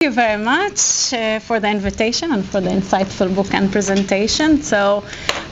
Thank you very much for the invitation and for the insightful book and presentation. So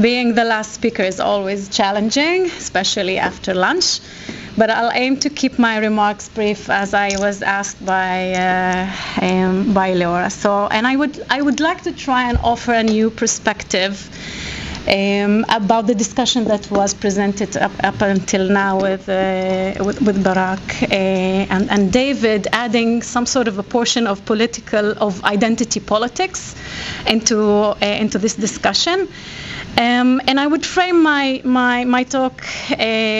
being the last speaker is always challenging, especially after lunch. But I'll aim to keep my remarks brief as I was asked by Laura. And I would like to try and offer a new perspective about the discussion that was presented up until now with Barak and David, adding some sort of a portion of identity politics into this discussion. And I would frame my talk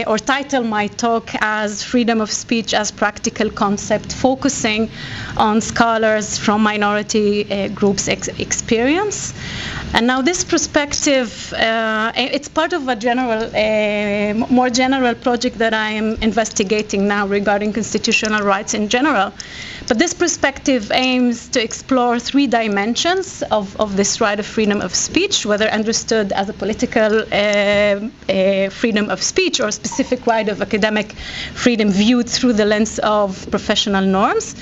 or title my talk as Freedom of Speech as Practical Concept, focusing on scholars from minority groups' experience. And now this perspective, it's part of a more general project that I am investigating now regarding constitutional rights in general. But this perspective aims to explore three dimensions of this right of freedom of speech, whether understood as a political freedom of speech or a specific right of academic freedom viewed through the lens of professional norms.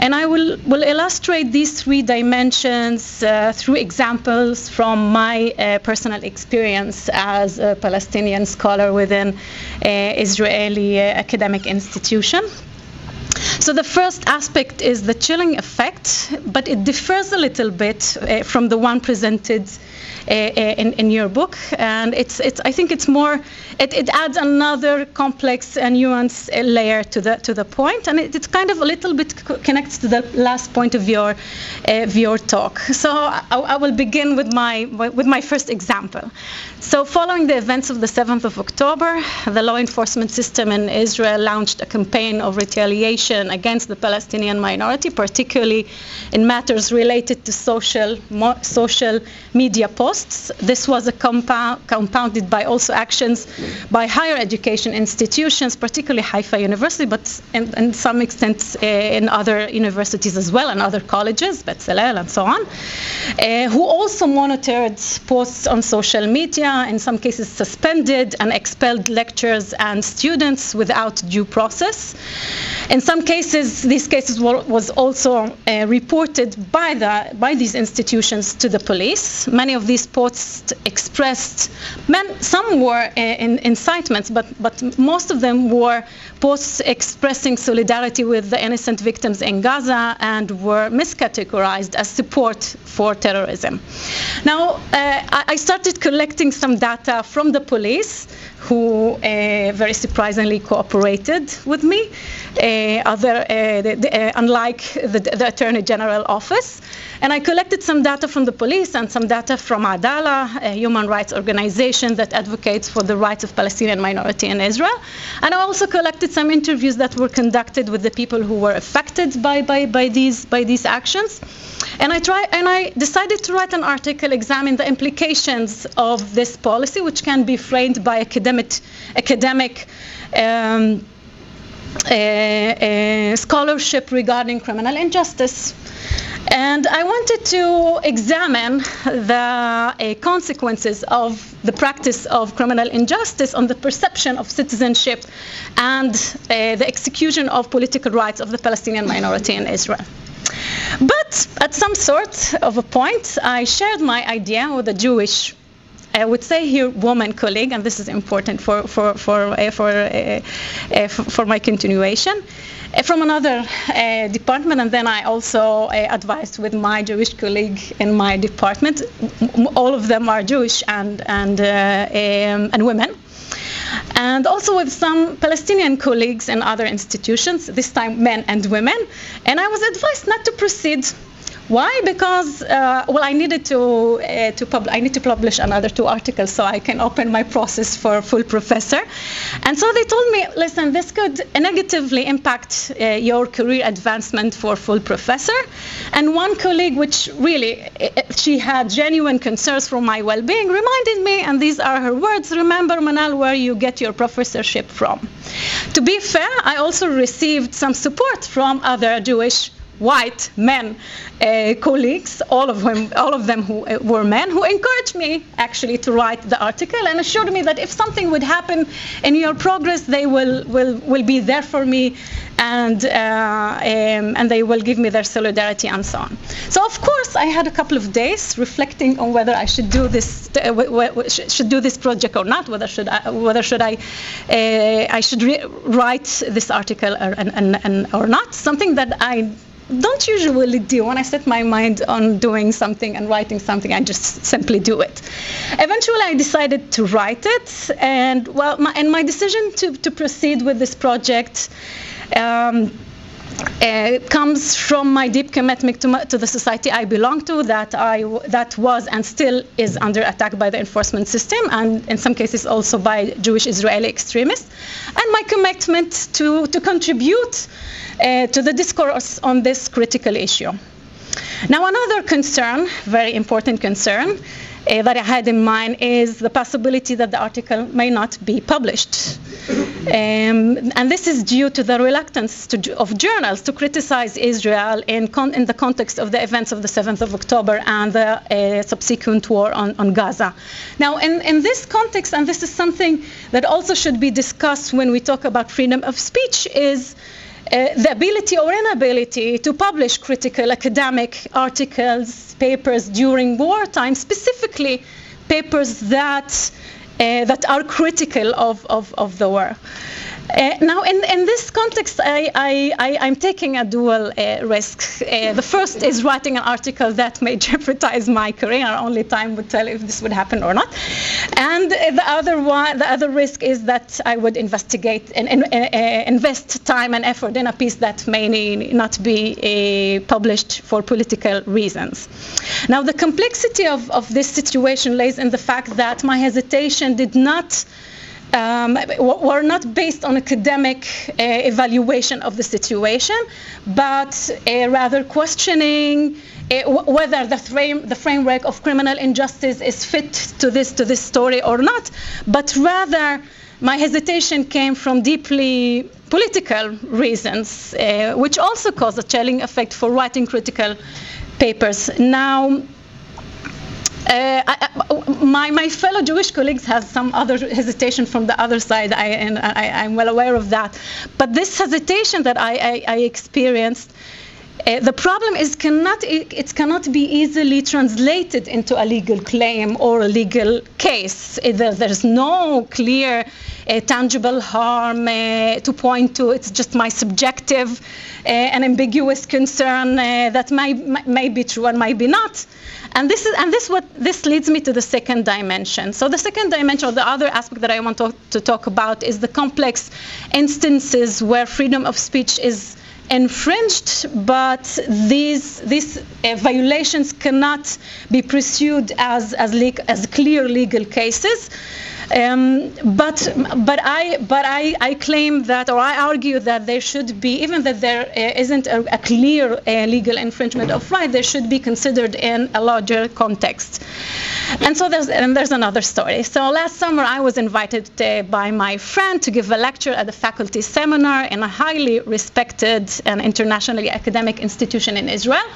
And I will illustrate these three dimensions through examples from my personal experience as a Palestinian scholar within an Israeli academic institution. So the first aspect is the chilling effect, but it differs a little bit from the one presented in your book, and I think it's more. It adds another complex and nuanced layer to the point, and it kind of a little bit connects to the last point of your talk. So I will begin with my first example. So following the events of the 7th of October, the law enforcement system in Israel launched a campaign of retaliation against the Palestinian minority, particularly in matters related to social media posts. This was compounded by also actions by higher education institutions, particularly Haifa University, but in some extent in other universities as well, and other colleges, Betzalel and so on, who also monitored posts on social media, in some cases suspended and expelled lecturers and students without due process. In some cases, these cases was also reported by these institutions to the police. Many of these posts expressed, some were incitements, but most of them were posts expressing solidarity with the innocent victims in Gaza and were miscategorized as support for terrorism. Now, I started collecting some data from the police, who very surprisingly cooperated with me, unlike the Attorney General office. And I collected some data from the police and some data from Adalah, a human rights organization that advocates for the rights of Palestinian minority in Israel. And I also collected some interviews that were conducted with the people who were affected by these actions. And I decided to write an article examining the implications of this policy, which can be framed by academic scholarship regarding criminal injustice. And I wanted to examine the consequences of the practice of criminal injustice on the perception of citizenship and the execution of political rights of the Palestinian minority in Israel. But at some sort of a point, I shared my idea with a Jewish, I would say here, woman colleague, and this is important for my continuation, from another department, and then I also advised with my Jewish colleague in my department. All of them are Jewish and women. And also with some Palestinian colleagues in other institutions, this time men and women. And I was advised not to proceed. Why? Because I needed to publish another 2 articles so I can open my process for full professor. And so they told me, listen, this could negatively impact your career advancement for full professor. And one colleague, which really, she had genuine concerns for my well-being, reminded me, and these are her words, remember, Manal, where you get your professorship from. To be fair, I also received some support from other Jewish white men colleagues, all of them who were men, who encouraged me actually to write the article and assured me that if something would happen in your progress, they will be there for me, and they will give me their solidarity and so on. So of course I had a couple of days reflecting on whether I should do this project or not, whether I should write this article or not. Something that I don't usually do. When I set my mind on doing something and writing something, I just simply do it. Eventually, I decided to write it, and well, my decision to proceed with this project comes from my deep commitment to the society I belong to, that was and still is under attack by the enforcement system, and in some cases also by Jewish Israeli extremists, and my commitment to contribute to the discourse on this critical issue. Now, another concern, very important concern, that I had in mind is the possibility that the article may not be published. And this is due to the reluctance of journals to criticize Israel in the context of the events of the 7th of October and the subsequent war on Gaza. Now, in this context, and this is something that also should be discussed when we talk about freedom of speech, is the ability or inability to publish critical academic articles, papers during wartime, specifically papers that are critical of the war. Now, in this context, I'm taking a dual risk. The first is writing an article that may jeopardize my career. Only time would tell if this would happen or not. And the other risk is that I would investigate and invest time and effort in a piece that may not be published for political reasons. Now, the complexity of this situation lays in the fact that my hesitation were not based on academic evaluation of the situation, but rather questioning whether the framework of criminal injustice is fit to this story or not. But rather, my hesitation came from deeply political reasons, which also caused a chilling effect for writing critical papers. Now, my fellow Jewish colleagues have some other hesitation from the other side, and I'm well aware of that. But this hesitation that I experienced, the problem is it cannot be easily translated into a legal claim or a legal case. There's no clear tangible harm to point to. It's just my subjective and ambiguous concern that may be true and might be not. And this leads me to the second dimension. So the second dimension, or the other aspect that I want to talk about, is the complex instances where freedom of speech is infringed, but these violations cannot be pursued as clear legal cases. But I claim that, or I argue that there should be, even that there isn't a clear legal infringement of right, there should be considered in a larger context. And so there's another story. So last summer I was invited by my friend to give a lecture at a faculty seminar in a highly respected and internationally academic institution in Israel.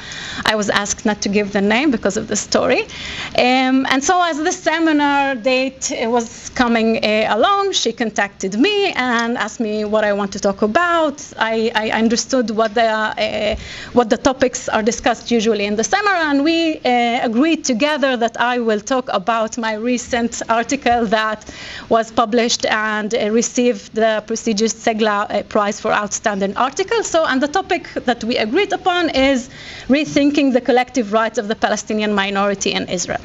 I was asked not to give the name because of the story. And so as the seminar date was coming along, she contacted me and asked me what I want to talk about. I understood what the topics are discussed usually in the seminar, and we agreed together that I will talk about my recent article that was published and received the prestigious Segla Prize for Outstanding Article. And the topic that we agreed upon is rethinking the collective rights of the Palestinian minority in Israel.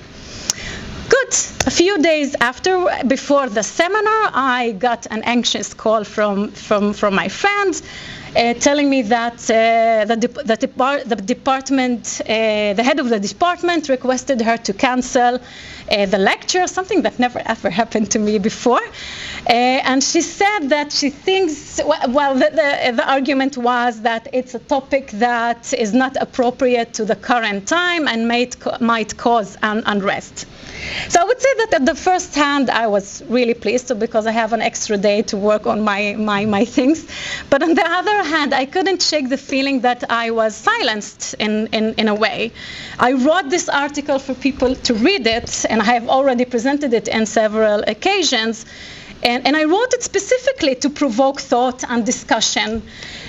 Good. A few days before the seminar, I got an anxious call from my friend, telling me that the head of the department requested her to cancel the lecture, something that never ever happened to me before. And she said that she thinks, well, the argument was that it's a topic that is not appropriate to the current time and might cause unrest. So I would say that at the first hand, I was really pleased because I have an extra day to work on my things. But on the other hand, I couldn't shake the feeling that I was silenced in a way. I wrote this article for people to read it, and I have already presented it in several occasions. And I wrote it specifically to provoke thought and discussion,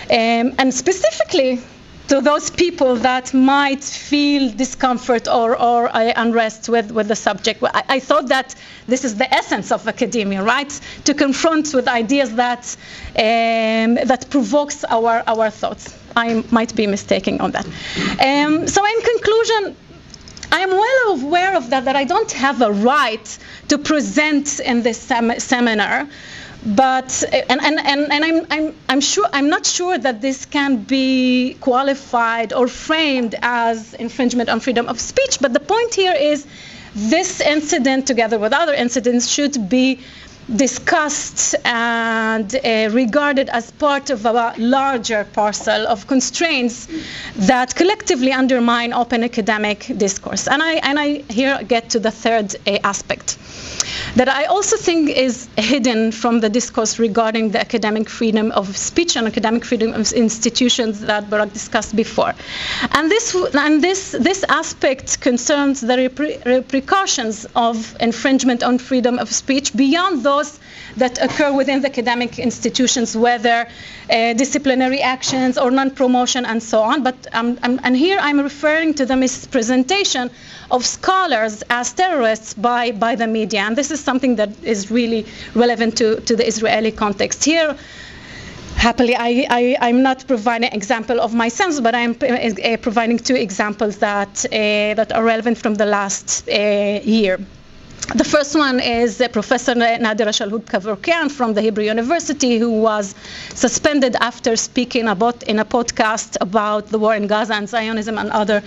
and specifically to those people that might feel discomfort or unrest with the subject. I thought that this is the essence of academia, right? To confront with ideas that that provokes our thoughts. I might be mistaken on that. So in conclusion, I am well aware of that I don't have a right to present in this seminar. But I'm not sure that this can be qualified or framed as infringement on freedom of speech. But the point here is this incident, together with other incidents, should be discussed and regarded as part of a larger parcel of constraints that collectively undermine open academic discourse. And I here get to the third aspect that I also think is hidden from the discourse regarding the academic freedom of speech and academic freedom of institutions that Barak discussed before. And this aspect concerns the repercussions of infringement on freedom of speech beyond those that occur within the academic institutions, whether disciplinary actions or non-promotion and so on. But and here I'm referring to the mispresentation of scholars as terrorists by the media. And this is something that is really relevant to the Israeli context. Here, happily, I'm not providing an example of my sense, but I'm providing two examples that are relevant from the last year. The first one is Professor Nadira Shalhoub-Kevorkian from the Hebrew University, who was suspended after speaking in a podcast about the war in Gaza and Zionism and other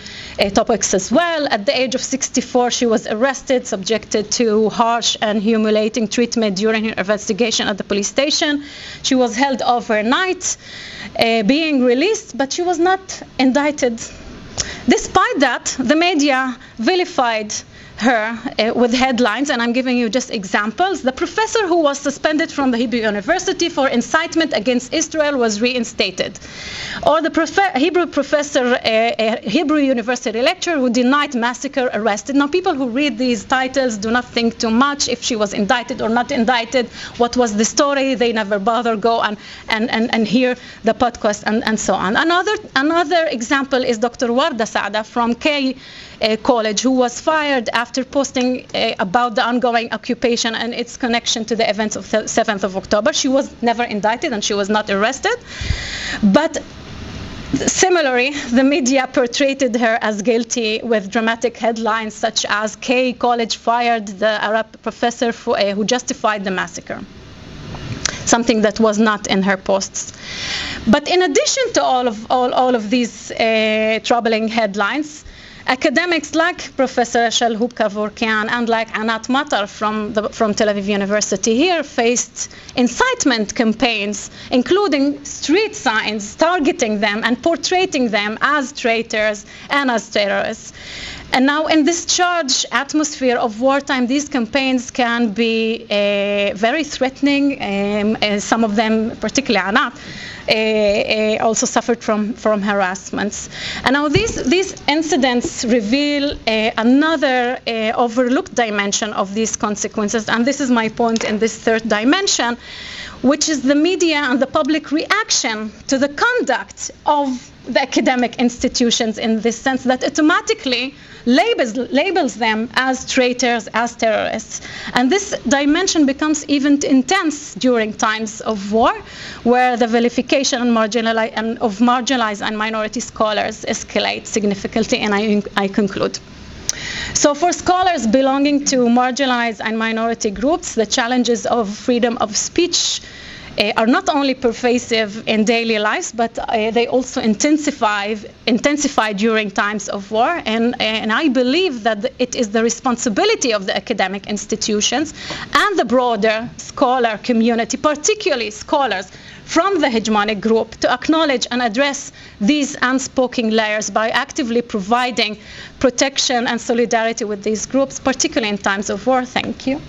topics as well. At the age of 64, she was arrested, subjected to harsh and humiliating treatment during her investigation at the police station. She was held overnight, being released, but she was not indicted. Despite that, the media vilified her with headlines, and I'm giving you just examples. The professor who was suspended from the Hebrew University for incitement against Israel was reinstated. Or the Hebrew University lecturer who denied massacre arrested. Now, people who read these titles do not think too much if she was indicted or not indicted, what was the story, they never bother go and hear the podcast and so on. Another example is Dr. Warda Saada from K College, who was fired after posting about the ongoing occupation and its connection to the events of the 7th of October. She was never indicted and she was not arrested. But similarly, the media portrayed her as guilty with dramatic headlines such as K College fired the Arab professor who justified the massacre. Something that was not in her posts. But in addition to all of these troubling headlines, academics like Professor Shalhoub-Kevorkian and like Anat Matar from Tel Aviv University here faced incitement campaigns, including street signs targeting them and portraying them as traitors and as terrorists. And now in this charged atmosphere of wartime, these campaigns can be very threatening. Some of them, particularly Anat, also suffered from harassments. And now these incidents reveal another overlooked dimension of these consequences. And this is my point in this third dimension, which is the media and the public reaction to the conduct of the academic institutions, in this sense that automatically labels them as traitors, as terrorists. And this dimension becomes even intense during times of war, where the vilification of marginalized and minority scholars escalate significantly, and I conclude. So for scholars belonging to marginalized and minority groups, the challenges of freedom of speech are not only pervasive in daily lives, but they also intensify during times of war. And I believe that it is the responsibility of the academic institutions and the broader scholar community, particularly scholars from the hegemonic group, to acknowledge and address these unspoken layers by actively providing protection and solidarity with these groups, particularly in times of war. Thank you.